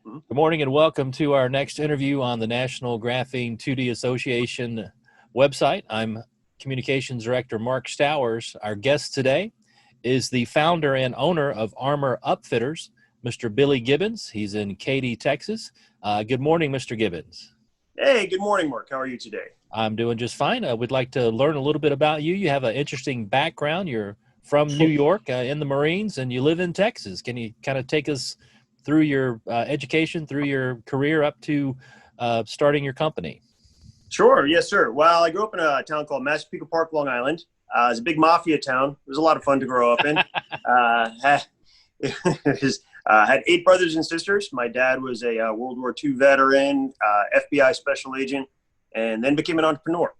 Mhm. Good morning and welcome to our next interview on the National Graphene 2D Association website. I'm Communications Director Mark Stowers. Our guest today is the founder and owner of Armor Upfitters, Mr. Billy Gibbons. He's in Katy, Texas. Good morning, Mr. Gibbons. Hey, good morning, Mark. How are you today? I'm doing just fine. I would like to learn a little bit about you. You have an interesting background. You're from New York in the Marines, and you live in Texas. Can you kind of take us through your education, through your career up to starting your company? Sure. Yes, sir. Well, I grew up in a town called Massapequa Park, Long Island. It's a big mafia town. It was a lot of fun to grow up in. Had 8 brothers and sisters. My dad was a World War II veteran, FBI special agent, and then became an entrepreneur.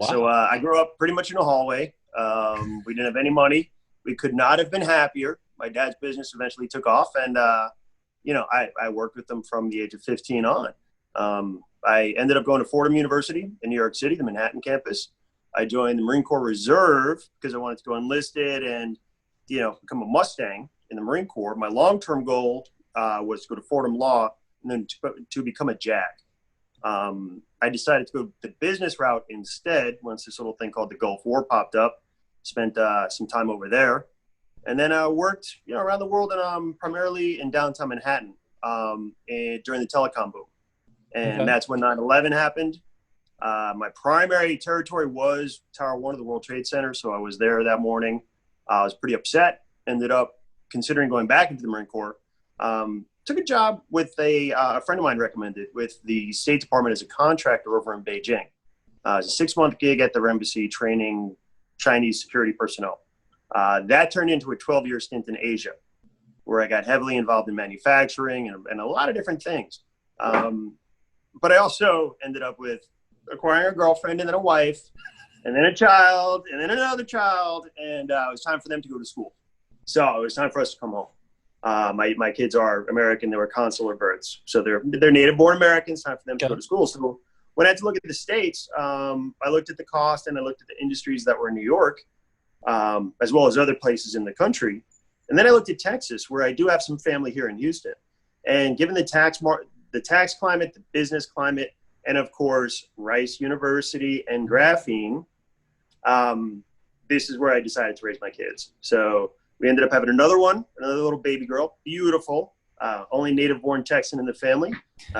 Wow. So I grew up pretty much in a hallway. We didn't have any money. We could not have been happier. My dad's business eventually took off, and I worked with them from the age of 15 on. I ended up going to Fordham University in New York City, the Manhattan campus. I joined the Marine Corps Reserve because I wanted to go enlisted and, become a Mustang in the Marine Corps. My long-term goal was to go to Fordham Law and then to become a JAG. I decided to go the business route instead once this little thing called the Gulf War popped up. Spent some time over there. And then I worked, around the world and primarily in downtown Manhattan during the telecom boom. And That's when 9/11 happened. My primary territory was Tower 1 of the World Trade Center, so I was there that morning. I was pretty upset. Ended up considering going back into the Marine Corps. Took a job with a friend of mine recommended with the State Department as a contractor over in Beijing. It was a 6-month gig at their embassy training Chinese security personnel. That turned into a 12-year stint in Asia, where I got heavily involved in manufacturing and a lot of different things. But I also ended up with acquiring a girlfriend and then a wife and then a child and then another child. And it was time for them to go to school. So it was time for us to come home. My kids are American. They were consular births. So they're native born Americans. Time for them to go to school. So when I had to look at the States, I looked at the cost and I looked at the industries that were in New York, as well as other places in the country. And then I looked at Texas, where I do have some family here in Houston. And given the tax climate, the business climate, and of course, Rice University and Graphene, this is where I decided to raise my kids. So we ended up having another little baby girl, beautiful, only native-born Texan in the family.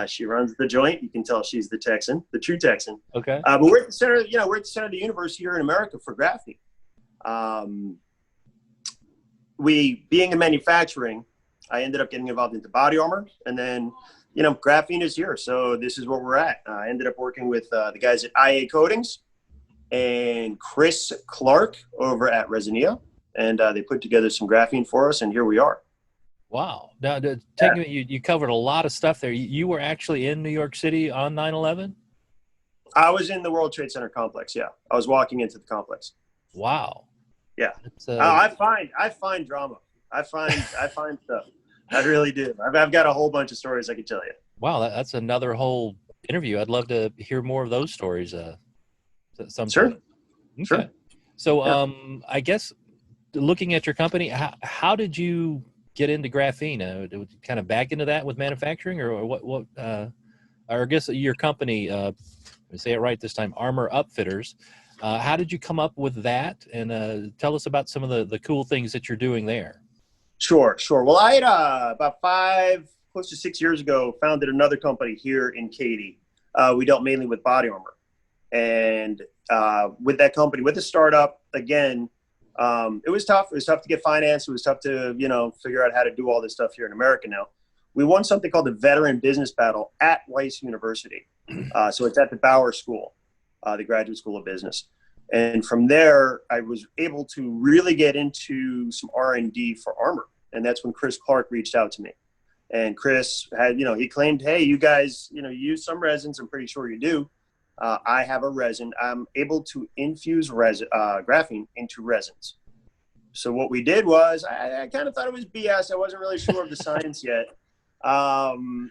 She runs the joint. You can tell she's the Texan, the true Texan. Okay. But we're at the center. We're at the center of the universe here in America for Graphene. Being in manufacturing, I ended up getting involved into body armor, and then Graphene is here, so this is where we're at. I ended up working with the guys at IA Coatings and Chris Clark over at Resinia, and they put together some graphene for us, and here we are. Wow. Now, you covered a lot of stuff there. You were actually in New York City on 9/11? I was in the World Trade Center complex. Yeah, I was walking into the complex. Wow. Yeah. I find drama. I find stuff. I really do. I've got a whole bunch of stories I could tell you. Wow, that's another whole interview. I'd love to hear more of those stories. Sometime. Sure. Okay. Sure. So, Yeah. I guess looking at your company, how did you get into graphene? Kind of back into that with manufacturing, or what? Or I guess your company, let me say it right this time, Armor Upfitters. How did you come up with that? And tell us about some of the cool things that you're doing there. Sure. Well, I had about 5, close to 6 years ago, founded another company here in Katy. We dealt mainly with body armor. And with that company, with the startup, again, it was tough. It was tough to get financed. It was tough to, figure out how to do all this stuff here in America now. We won something called the Veteran Business Battle at Rice University. So it's at the Bauer School, the Graduate School of Business. And from there, I was able to really get into some R&D for armor. And that's when Chris Clark reached out to me. And Chris had, he claimed, hey, you guys, you use some resins. I'm pretty sure you do. I have a resin. I'm able to infuse graphene into resins. So what we did was, I kind of thought it was BS. I wasn't really sure of the science yet.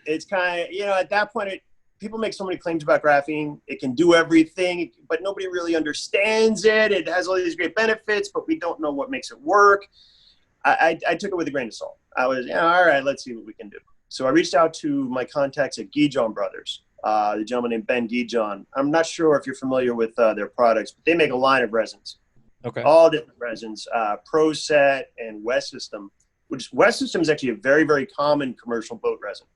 It's kind of, at that point, people make so many claims about graphene. It can do everything, but nobody really understands it. It has all these great benefits, but we don't know what makes it work. I took it with a grain of salt. I was, all right, let's see what we can do. So I reached out to my contacts at Gijon Brothers, the gentleman named Ben Gijon. I'm not sure if you're familiar with their products, but they make a line of resins. Okay. All different resins, ProSet and West System, which West System is actually a very, very common commercial boat resin.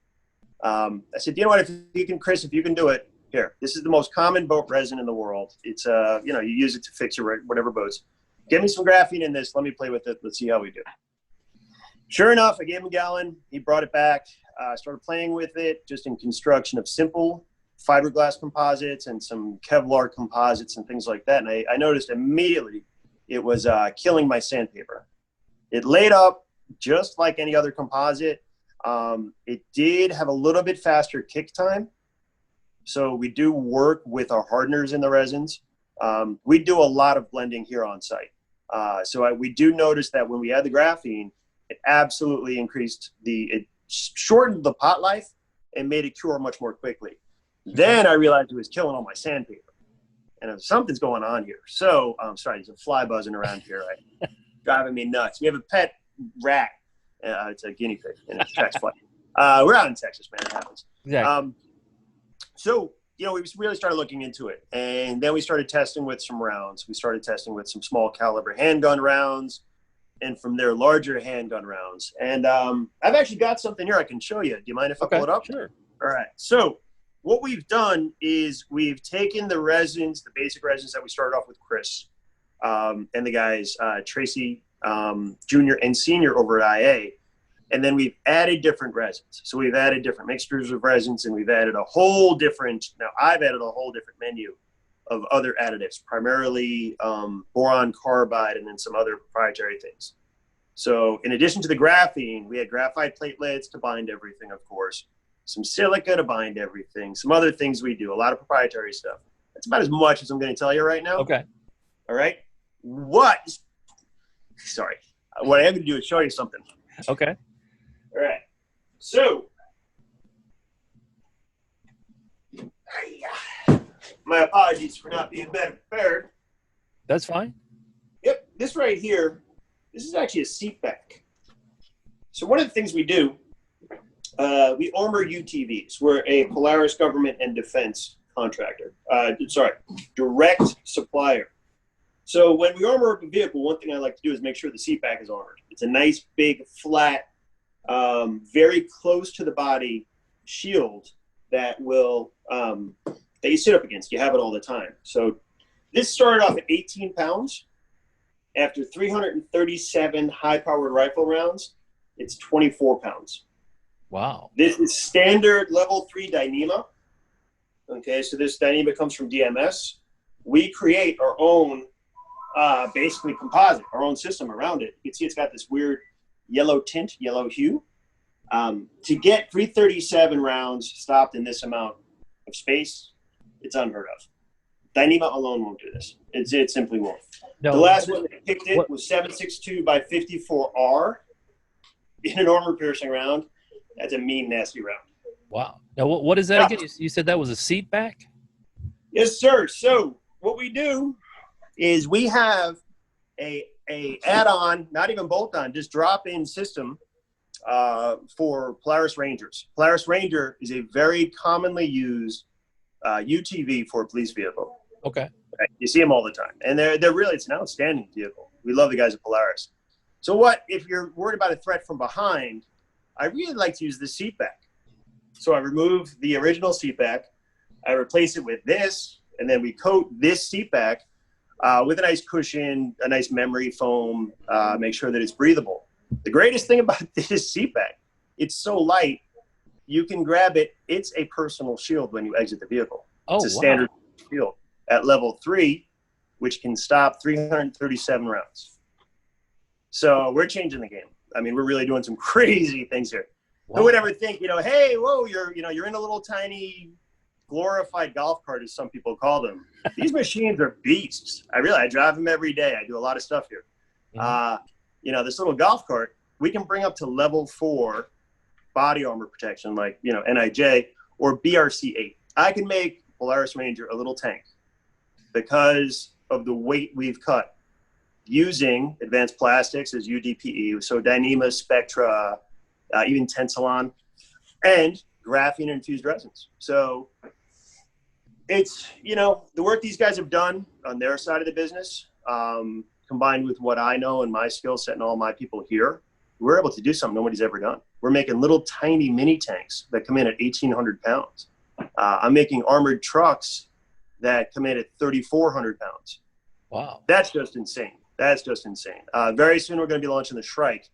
I said, you know what, if you can, Chris, if you can do it, here, this is the most common boat resin in the world. It's, you use it to fix your whatever boats. Give me some graphene in this. Let me play with it. Let's see how we do. Sure enough, I gave him a gallon. He brought it back. Started playing with it just in construction of simple fiberglass composites and some Kevlar composites and things like that. And I noticed immediately it was killing my sandpaper. It laid up just like any other composite. It did have a little bit faster kick time. So we do work with our hardeners in the resins. We do a lot of blending here on site. We do notice that when we add the graphene, it absolutely it shortened the pot life and made it cure much more quickly. Then I realized it was killing all my sandpaper. And something's going on here. So, I'm sorry, there's a fly buzzing around here, right? Driving me nuts. We have a pet rat. It's a guinea pig, and it attracts flies. We're out in Texas, man. It happens. Exactly. We really started looking into it. And then we started testing with some rounds. We started testing with some small caliber handgun rounds, and from there, larger handgun rounds. And I've actually got something here I can show you. Do you mind if I pull it up? Sure. All right. So what we've done is we've taken the resins, the basic resins that we started off with Chris and the guys, Tracy Jr. and Senior over at IA. And then we've added different resins. So we've added different mixtures of resins, and we've added I've added a whole different menu of other additives, primarily boron carbide and then some other proprietary things. So in addition to the graphene, we had graphite platelets to bind everything, of course, some silica to bind everything, some other things we do, a lot of proprietary stuff. That's about as much as I'm going to tell you right now. Okay. All right. What I am going to do is show you something. Okay. All right. So, my apologies for not being better prepared. That's fine. Yep. This right here, this is actually a seat back. So one of the things we do, we armor UTVs. We're a Polaris government and defense contractor. Direct supplier. So when we armor up a vehicle, one thing I like to do is make sure the seat back is armored. It's a nice, big, flat, very close to the body shield that will that you sit up against. You have it all the time. So this started off at 18 pounds. After 337 high-powered rifle rounds, it's 24 pounds. Wow. This is standard level 3 Dyneema. Okay, so this Dyneema comes from DMS. We create our own, basically composite, our own system around it. You can see it's got this weird yellow tint, yellow hue. To get 337 rounds stopped in this amount of space, it's unheard of. Dyneema alone won't do this. It simply won't. No, the last one that picked it was 7.62 by 54R in an armor-piercing round. That's a mean, nasty round. Wow. Now, what is that again? You said that was a seat back? Yes, sir. So what we do is we have a add-on, not even bolt-on, just drop-in system for Polaris Rangers. Polaris Ranger is a very commonly used UTV for a police vehicle. Okay. Right? You see them all the time. And they're really, it's an outstanding vehicle. We love the guys at Polaris. So if you're worried about a threat from behind, I really like to use the seat back. So I remove the original seat back, I replace it with this, and then we coat this seat back with a nice cushion, a nice memory foam, make sure that it's breathable. The greatest thing about this seat back, it's so light, you can grab it. It's a personal shield when you exit the vehicle. It's a standard shield at level 3, which can stop 337 rounds. So we're changing the game. I mean, we're really doing some crazy things here. Wow. Who would ever think, hey, whoa, you're in a little tiny glorified golf cart, as some people call them. These machines are beasts. I drive them every day. I do a lot of stuff here. Mm-hmm. This little golf cart, we can bring up to level 4 body armor protection, like, NIJ or BRC8. I can make Polaris Ranger a little tank because of the weight we've cut using advanced plastics as UDPE. So Dyneema, Spectra, even Tensilon. and graphene infused resins. So it's, the work these guys have done on their side of the business, combined with what I know and my skill set and all my people here, we're able to do something nobody's ever done. We're making little tiny mini tanks that come in at 1,800 pounds. I'm making armored trucks that come in at 3,400 pounds. Wow. That's just insane. Very soon we're going to be launching the Shrike.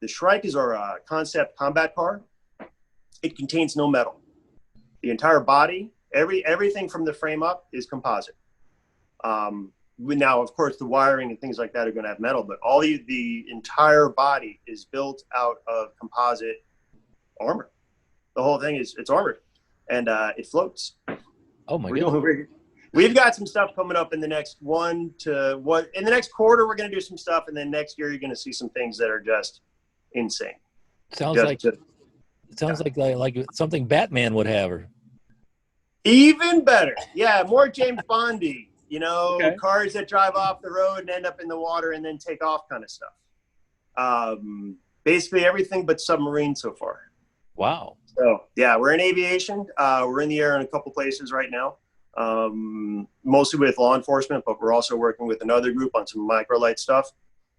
The Shrike is our concept combat car. It contains no metal. The entire body, everything from the frame up is composite. Now, of course, the wiring and things like that are going to have metal, but the entire body is built out of composite armor. The whole thing it's armored, and it floats. Oh my God. We've got some stuff coming up in the next in the next quarter, we're going to do some stuff. And then next year, you're going to see some things that are just insane. Sounds like something Batman would have. Or even better. Yeah. More James Bondy, Okay. Cars that drive off the road and end up in the water and then take off kind of stuff. Basically everything but submarine so far. Wow. So yeah, we're in aviation. We're in the air in a couple places right now. Mostly with law enforcement, but we're also working with another group on some microlight stuff.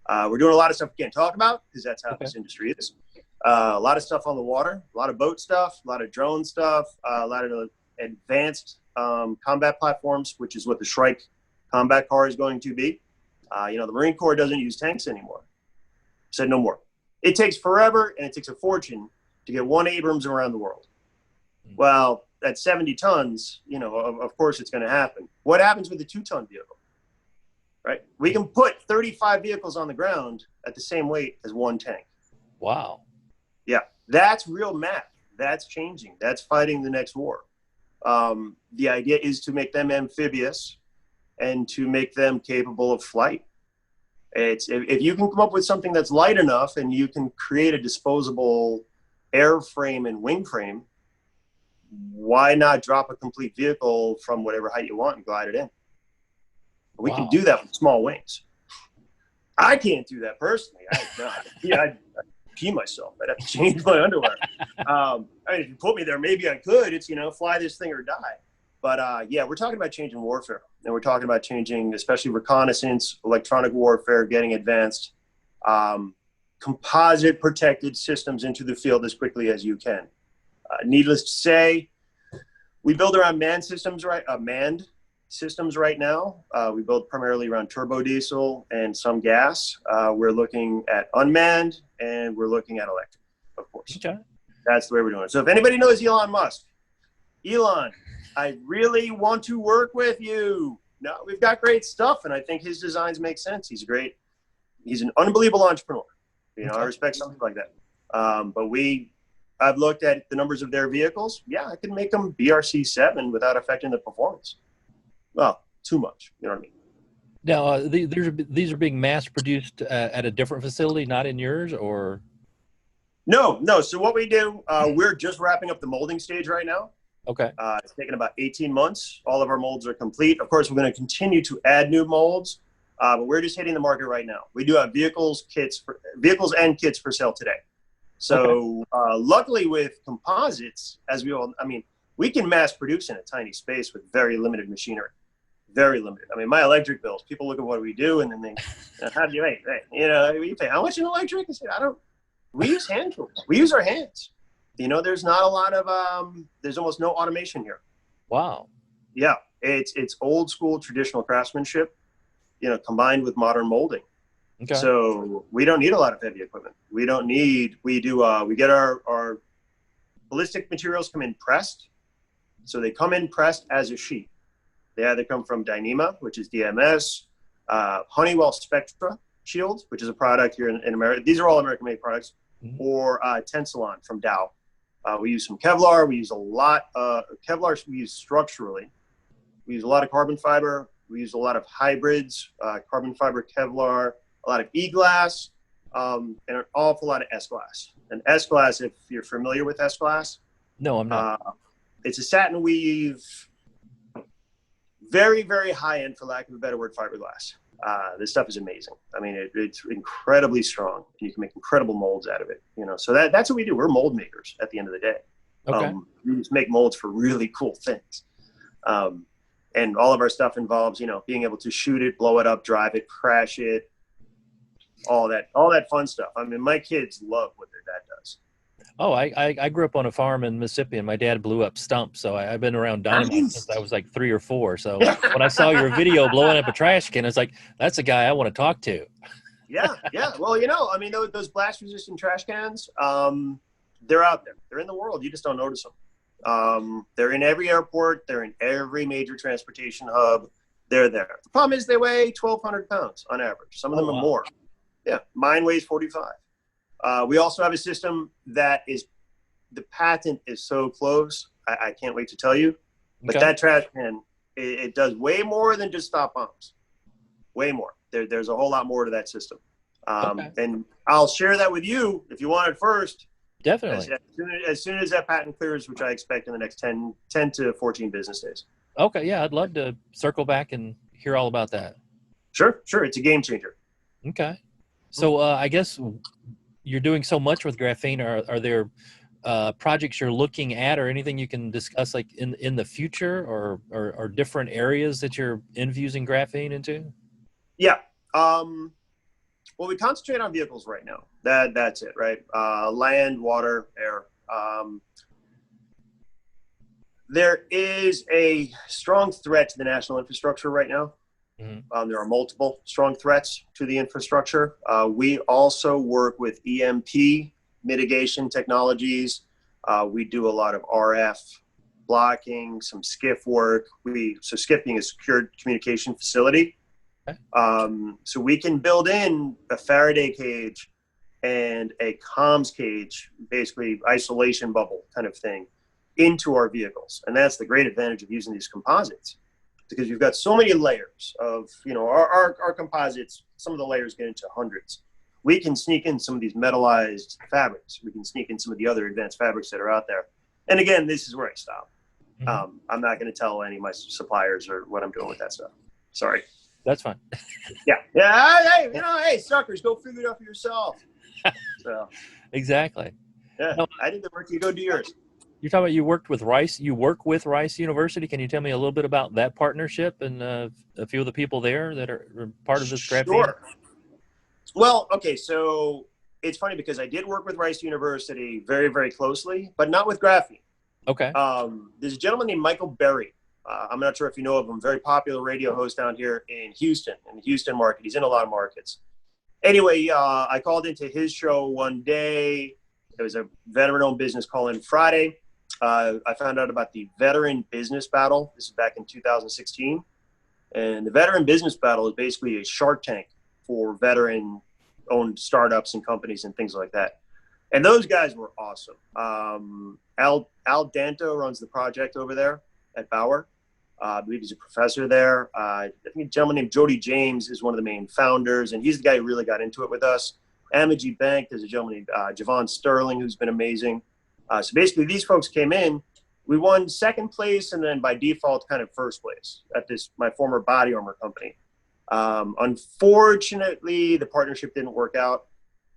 We're doing a lot of stuff we can't talk about because that's how this industry is. A lot of stuff on the water, a lot of boat stuff, a lot of drone stuff, a lot of advanced combat platforms, which is what the Shrike combat car is going to be. The Marine Corps doesn't use tanks anymore. Said no more. It takes forever and it takes a fortune to get one Abrams around the world. Well, at 70 tons, of course it's going to happen. What happens with a 2-ton vehicle, right? We can put 35 vehicles on the ground at the same weight as one tank. Wow. Yeah, that's real math. That's changing. That's fighting the next war. The idea is to make them amphibious and to make them capable of flight. If you can come up with something that's light enough and you can create a disposable airframe and wing frame, why not drop a complete vehicle from whatever height you want and glide it in? We can do that with small wings. I can't do that personally. I'd pee myself. I'd have to change my underwear. If you put me there, maybe I could. It's, fly this thing or die. But we're talking about changing warfare. And we're talking about changing, especially reconnaissance, electronic warfare, getting advanced, composite protected systems into the field as quickly as you can. Needless to say, we build around manned systems right now. We build primarily around turbo diesel and some gas. We're looking at unmanned and we're looking at electric, of course. Okay. That's the way we're doing it. So if anybody knows Elon Musk, Elon, I really want to work with you. No, we've got great stuff, and I think his designs make sense. He's an unbelievable entrepreneur. I respect something like that. But I've looked at the numbers of their vehicles. Yeah, I can make them BRC7 without affecting the performance. Well, too much. You know what I mean? Now, these are being mass produced at a different facility, not in yours, or? No. So what we do, we're just wrapping up the molding stage right now. Okay. It's taken about 18 months. All of our molds are complete. Of course, we're going to continue to add new molds, but we're just hitting the market right now. We do have vehicles and kits for sale today. So luckily with composites, we can mass produce in a tiny space with very limited machinery. Very limited. My electric bills, people look at what we do and then think, how do you make? You pay how much in electric? I said, we use hand tools. We use our hands. There's not a lot of, there's almost no automation here. Wow. Yeah. It's old school traditional craftsmanship, combined with modern molding. Okay. So we don't need a lot of heavy equipment. We get our ballistic materials come in pressed. So they come in pressed as a sheet. They either come from Dyneema, which is DMS, Honeywell Spectra Shields, which is a product here in America. These are all American-made products, or Tensilon from Dow. We use some Kevlar. We use a lot of Kevlar. We use structurally. We use a lot of carbon fiber. We use a lot of hybrids, carbon fiber, Kevlar, a lot of E-glass, and an awful lot of S-glass. And S-glass, if you're familiar with S-glass. No, I'm not. It's a satin weave, very, very high-end, for lack of a better word, fiberglass. This stuff is amazing. It's incredibly strong, and you can make incredible molds out of it. So that's what we do. We're mold makers at the end of the day. Okay. We just make molds for really cool things. And all of our stuff involves, you know, being able to shoot it, blow it up, drive it, crash it, all that fun stuff. I mean, my kids love what their dad does. Oh, I grew up on a farm in Mississippi, and my dad blew up stumps. So I've been around dynamite since I was like 3 or 4. So when I saw your video blowing up a trash can, it's like, that's a guy I want to talk to. Yeah. Well, you know, I mean, those blast-resistant trash cans, they're out there. They're in the world. You just don't notice them. They're in every airport. They're in every major transportation hub. They're there. The problem is they weigh 1,200 pounds on average. Some of them are more. Yeah, mine weighs 45. We also have a system that is, the patent is so close, I can't wait to tell you. But that trash can, it does way more than just stop bombs. Way more. There's a whole lot more to that system. And I'll share that with you if you want it first. Definitely. As soon as that patent clears, which I expect in the next 10 to 14 business days. Okay, yeah, I'd love to circle back and hear all about that. Sure. It's a game changer. Okay. So I guess you're doing so much with graphene. Are there projects you're looking at, or anything you can discuss, like in the future, or different areas that you're infusing graphene into? Yeah. Well, we concentrate on vehicles right now. That's it, right? Land, water, air. There is a strong threat to the national infrastructure right now. Mm-hmm. There are multiple strong threats to the infrastructure. We also work with EMP mitigation technologies. We do a lot of RF blocking, some SCIF work. So SCIF being a secured communication facility. Okay. So we can build in a Faraday cage and a comms cage, basically isolation bubble kind of thing, into our vehicles. And that's the great advantage of using these composites, because you've got so many layers of, you know, our composites, some of the layers get into hundreds. We can sneak in some of these metallized fabrics. We can sneak in some of the other advanced fabrics that are out there. And again, this is where I stop. Mm-hmm. I'm not going to tell any of my suppliers or what I'm doing with that stuff. Sorry. That's fine. Yeah. Hey, suckers, go figure it out for yourself. So. Exactly. Yeah. No, I did the work. You go do yours. You're talking about you work with Rice University. Can you tell me a little bit about that partnership and a few of the people there that are part of this graphene? Sure. Well, okay, so it's funny because I did work with Rice University very, very closely, but not with graphene. Okay. There's a gentleman named Michael Berry. I'm not sure if you know of him, very popular radio host down here in Houston, in the Houston market. He's in a lot of markets. Anyway, I called into his show one day. It was a veteran-owned business call-in Friday. I found out about the Veteran Business Battle. This is back in 2016. And the Veteran Business Battle is basically a Shark Tank for veteran-owned startups and companies and things like that. And those guys were awesome. Al Danto runs the project over there at Bauer. I believe he's a professor there. I think a gentleman named Jody James is one of the main founders, and he's the guy who really got into it with us. Amagi Bank, there's a gentleman named Javon Sterling who's been amazing. So basically, these folks came in. We won second place, and then by default, kind of first place at my former body armor company. Unfortunately, the partnership didn't work out.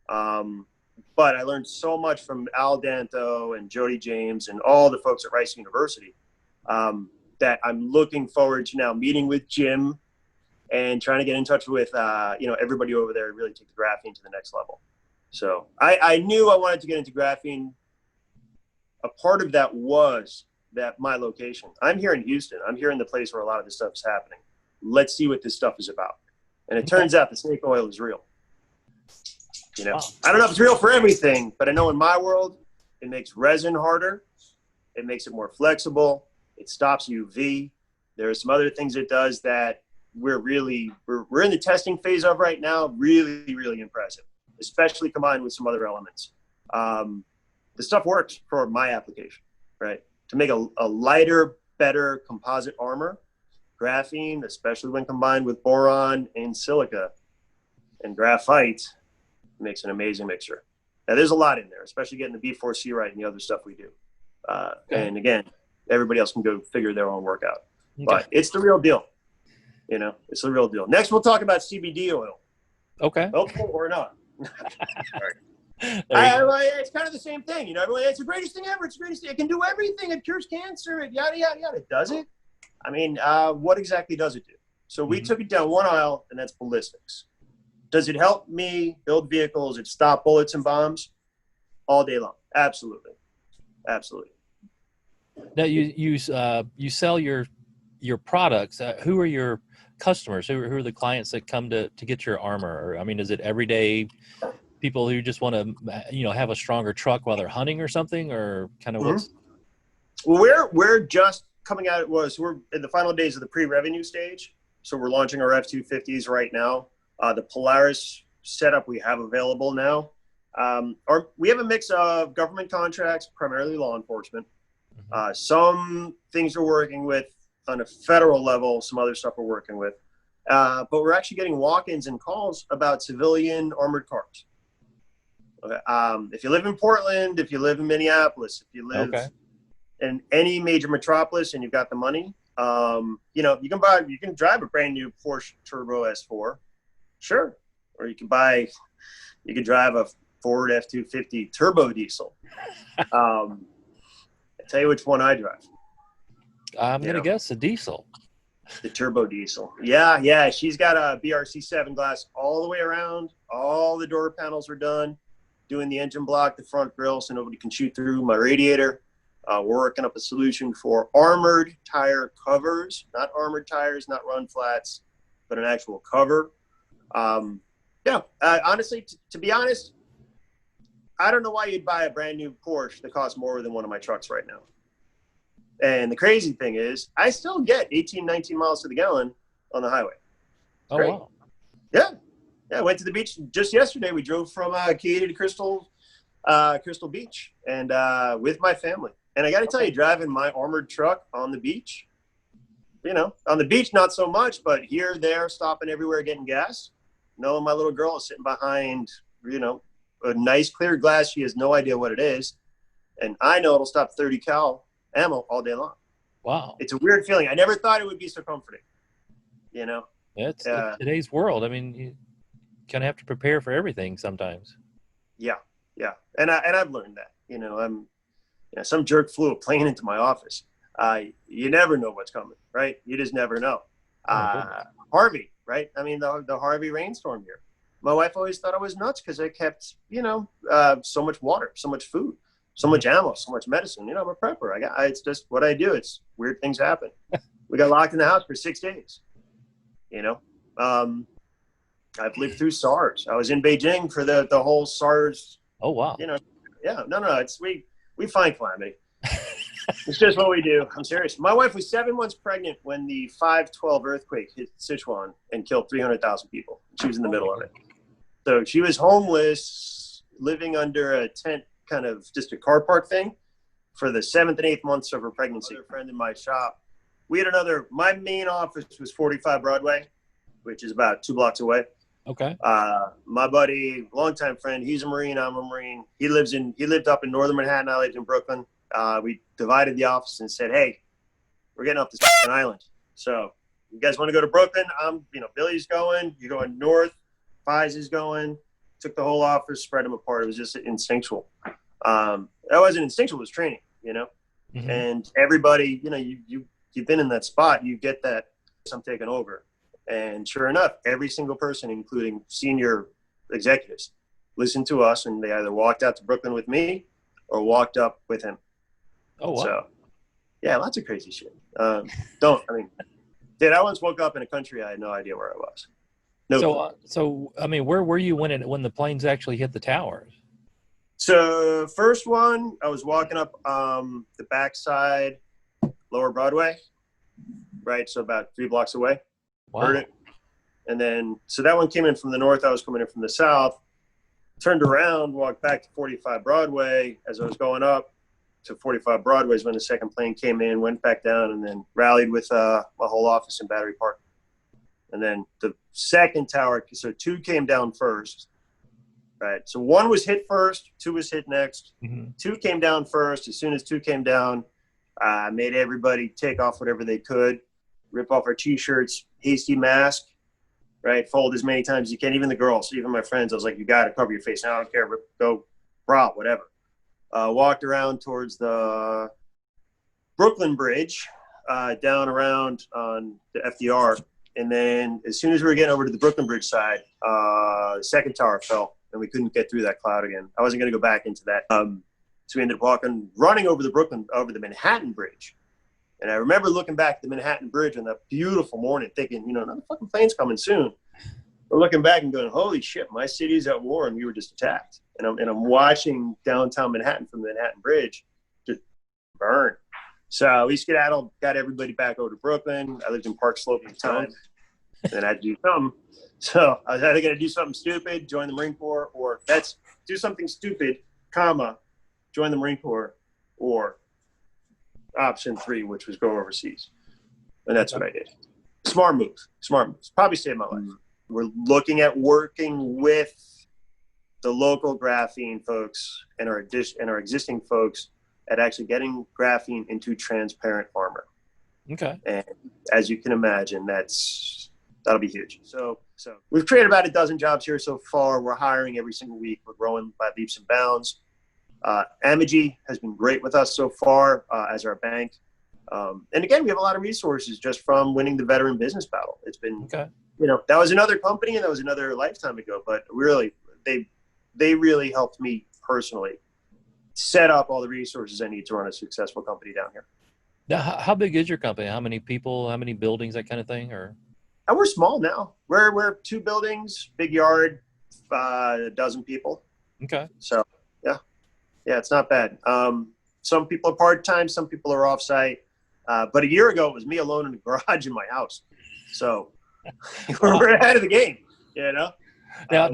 But I learned so much from Al Danto and Jody James and all the folks at Rice University that I'm looking forward to now meeting with Jim and trying to get in touch with everybody over there and really take the graphene to the next level. So I knew I wanted to get into graphene. A part of that was my location. I'm here in Houston. I'm here in the place where a lot of this stuff is happening. Let's see what this stuff is about. And it turns out the snake oil is real. You know, I don't know if it's real for everything, but I know in my world, it makes resin harder. It makes it more flexible. It stops UV. There are some other things it does that we're in the testing phase of right now. Really, really impressive, especially combined with some other elements. The stuff works for my application, right? To make a lighter, better composite armor, graphene, especially when combined with boron and silica and graphite, makes an amazing mixture. Now, there's a lot in there, especially getting the B4C right and the other stuff we do. And again, everybody else can go figure their own work out. Okay. But it's the real deal. You know, it's the real deal. Next, we'll talk about CBD oil. Okay. Helpful or not. All right. There you go. It's kind of the same thing. You know, everyone, it's the greatest thing ever. It's the greatest thing. It can do everything. It cures cancer. It yada, yada, yada. Does it? I mean, what exactly does it do? So we took it down one aisle, and that's ballistics. Does it help me build vehicles? It stop bullets and bombs all day long. Absolutely. Absolutely. Now you sell your products. Who are your customers? Who are the clients that come to get your armor? Or, I mean, is it everyday people who just want to, have a stronger truck while they're hunting or something, or kind of what's? Well, we're just coming out. We're in the final days of the pre-revenue stage. So we're launching our F-250s right now. The Polaris setup we have available now. We have a mix of government contracts, primarily law enforcement. Some things we're working with on a federal level, some other stuff we're working with. But we're actually getting walk-ins and calls about civilian armored cars. Okay. If you live in Portland, if you live in Minneapolis, if you live in any major metropolis and you've got the money, you can drive a brand new Porsche Turbo S4. Sure. Or you can drive a Ford F-250 turbo diesel. I'll tell you which one I drive. I'm going to guess a diesel. The turbo diesel. Yeah. She's got a BRC7 glass all the way around. All the door panels are done. Doing the engine block, the front grille, so nobody can shoot through my radiator. We're working up a solution for armored tire covers, not armored tires, not run flats, but an actual cover. Honestly, to be honest, I don't know why you'd buy a brand new Porsche that costs more than one of my trucks right now. And the crazy thing is, I still get 18, 19 miles to the gallon on the highway. It's great. Wow. Yeah. I went to the beach just yesterday. We drove from Katy to Crystal Beach, and with my family. And I got to tell you, driving my armored truck on the beach, on the beach, not so much, but here, there, stopping everywhere, getting gas. Knowing my little girl is sitting behind, a nice clear glass. She has no idea what it is. And I know it'll stop 30 cal ammo all day long. Wow. It's a weird feeling. I never thought it would be so comforting, It's today's world. I mean, you kind of have to prepare for everything sometimes. Yeah. And I've learned that, some jerk flew a plane into my office. You never know what's coming, right? You just never know. Harvey, right? I mean, the Harvey rainstorm here. My wife always thought I was nuts because I kept, so much water, so much food, so much ammo, so much medicine. I'm a prepper. It's just what I do. It's weird things happen. We got locked in the house for 6 days. I've lived through SARS. I was in Beijing for the whole SARS. Oh, wow. We find calamity. It's just what we do. I'm serious. My wife was 7 months pregnant when the 5/12 earthquake hit Sichuan and killed 300,000 people. She was in the middle of it. So she was homeless, living under a tent, kind of just a car park thing, for the 7th and 8th months of her pregnancy. A friend in my shop. We had my main office was 45 Broadway, which is about 2 blocks away. Okay. My buddy, longtime friend, he's a Marine, I'm a Marine. He lived up in northern Manhattan. I lived in Brooklyn. We divided the office and said, hey, we're getting off this island. So you guys want to go to Brooklyn? Billy's going, you're going north, Fies is going. Took the whole office, spread them apart. It was just instinctual. That wasn't instinctual, it was training, and everybody, you've been in that spot, you get that I'm taking over. And sure enough, every single person, including senior executives, listened to us, and they either walked out to Brooklyn with me or walked up with him. Oh, wow. So, yeah, lots of crazy shit. I once woke up in a country I had no idea where I was. No. So I mean, where were you when the planes actually hit the towers? So first one, I was walking up the backside, Lower Broadway, right? So about 3 blocks away. Wow. Heard it. And then, so that one came in from the north. I was coming in from the south. Turned around, walked back to 45 Broadway. As I was going up to 45 Broadway is when the second plane came in, went back down, and then rallied with my whole office in Battery Park. And then the second tower, so 2 came down first, right? So 1 was hit first, 2 was hit next. 2 came down first. As soon as 2 came down, I made everybody take off whatever they could, rip off our T-shirts, hasty mask, right? Fold as many times as you can. Even the girls, even my friends, I was like, you got to cover your face. I don't care, but go, bra, whatever. Walked around towards the Brooklyn Bridge, down around on the FDR. And then as soon as we were getting over to the Brooklyn Bridge side, the second tower fell and we couldn't get through that cloud again. I wasn't going to go back into that. So we ended up running over the Manhattan Bridge. And I remember looking back at the Manhattan Bridge on that beautiful morning thinking, you know, another fucking plane's coming soon. We're looking back and going, holy shit, my city's at war and we were just attacked. And I'm watching downtown Manhattan from the Manhattan Bridge just burn. So we skedaddled, got everybody back over to Brooklyn. I lived in Park Slope at the time. And I had to do something. So I was either going to do something stupid, join the Marine Corps, or do something stupid, join the Marine Corps, or option 3, which was go overseas. And that's what I did. Smart moves. Probably saved my life. We're looking at working with the local graphene folks and our existing folks at actually getting graphene into transparent armor. Okay. And as you can imagine, that'll be huge. So we've created about a dozen jobs here so far. We're hiring every single week. We're growing by leaps and bounds. Amagi has been great with us so far as our bank. And again, we have a lot of resources just from winning the veteran business battle. It's been, you know, that was another company and that was another lifetime ago, but really, they really helped me personally set up all the resources I need to run a successful company down here. Now, how big is your company? How many people, how many buildings, that kind of thing? Or we're small now. We're 2 buildings, big yard, a dozen people. Okay. So yeah, it's not bad. Some people are part-time, some people are off-site. But a year ago, it was me alone in the garage in my house. So we're ahead of the game, you know? Now,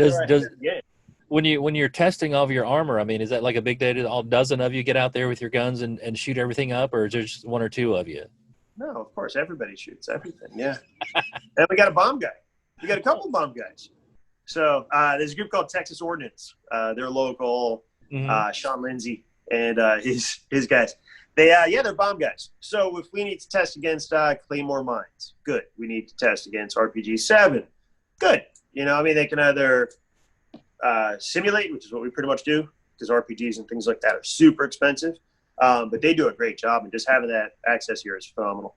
when you're testing all of your armor, I mean, is that like a big day? All dozen of you get out there with your guns and shoot everything up, or is there just 1 or 2 of you? No, of course, everybody shoots everything, yeah. And we got a bomb guy. We got a couple of bomb guys. So there's a group called Texas Ordnance. They're local. Sean Lindsay and his guys. They're bomb guys. So if we need to test against Claymore mines, good. We need to test against RPG-7, good. You know, I mean, they can either simulate, which is what we pretty much do, because RPGs and things like that are super expensive. But they do a great job, and just having that access here is phenomenal.